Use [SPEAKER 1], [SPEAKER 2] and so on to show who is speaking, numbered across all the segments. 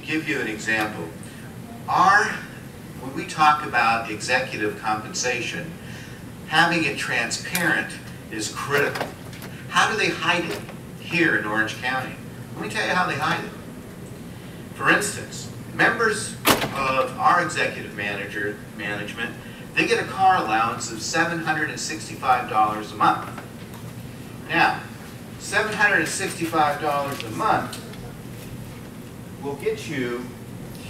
[SPEAKER 1] give you an example. When we talk about executive compensation, having it transparent is critical. How do they hide it here in Orange County? Let me tell you how they hide it. For instance, members of our executive management, they get a car allowance of $765 a month. Now, $765 a month will get you,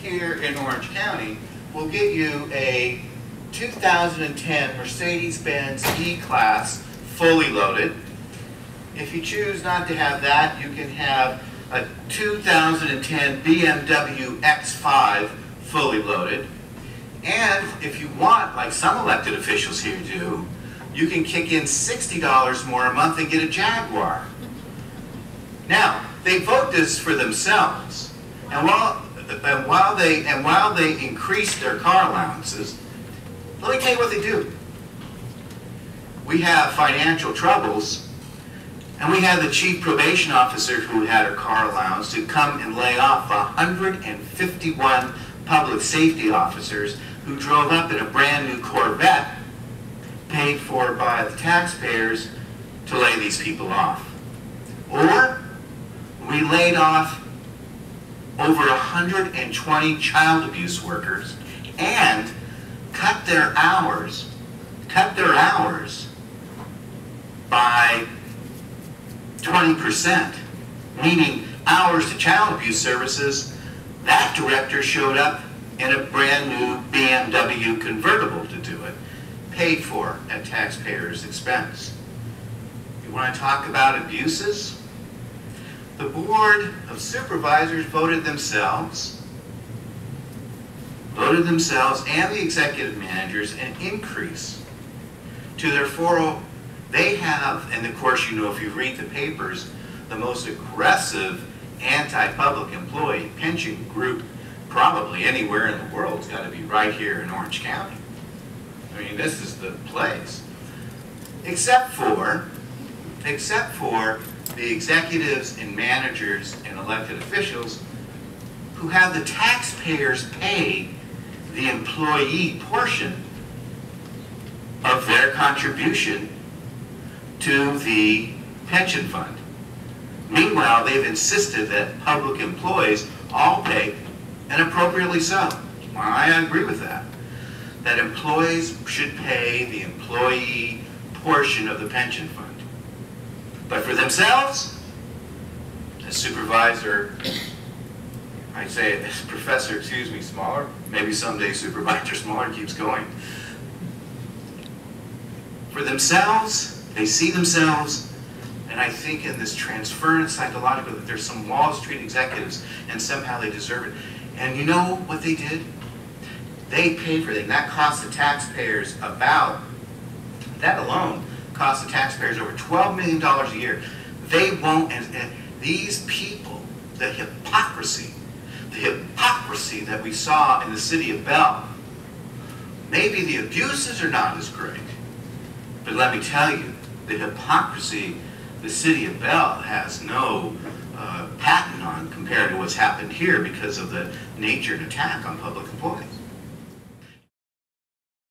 [SPEAKER 1] here in Orange County, will get you a 2010 Mercedes-Benz E-Class fully loaded. If you choose not to have that, you can have a 2010 BMW X5 fully loaded. And if you want, like some elected officials here do, you can kick in $60 more a month and get a Jaguar. Now, they vote this for themselves. And while they increase their car allowances, let me tell you what they do. We have financial troubles, and we had the chief probation officer who had her car allowance to come and lay off 151 public safety officers who drove up in a brand new Corvette paid for by the taxpayers to lay these people off. Or we laid off over 120 child abuse workers and cut their hours by 20%, meaning hours to child abuse services. That director showed up in a brand new BMW convertible to do it, paid for at taxpayers' expense. You want to talk about abuses? The Board of Supervisors voted themselves and the executive managers an increase to their 401. They have, and of course you know if you read the papers, the most aggressive anti-public employee pension group probably anywhere in the world. It's got to be right here in Orange County. I mean, this is the place. Except for the executives and managers and elected officials who have the taxpayers pay the employee portion of their contribution to the pension fund. Meanwhile, they've insisted that public employees all pay, and appropriately so. Well, I agree with that. That employees should pay the employee portion of the pension fund. But for themselves, as supervisor, I'd say, as Professor, excuse me, Smaller, maybe someday Supervisor Smaller keeps going. For themselves, they see themselves, and I think in this transference psychological that there's some Wall Street executives and somehow they deserve it. And you know what they did? They paid for it. That cost the taxpayers that alone cost the taxpayers over $12 million a year. They won't, and these people, the hypocrisy that we saw in the city of Bell, maybe the abuses are not as great, but let me tell you, the hypocrisy the city of Bell has no patent on compared to what's happened here because of the nature and attack on public employees.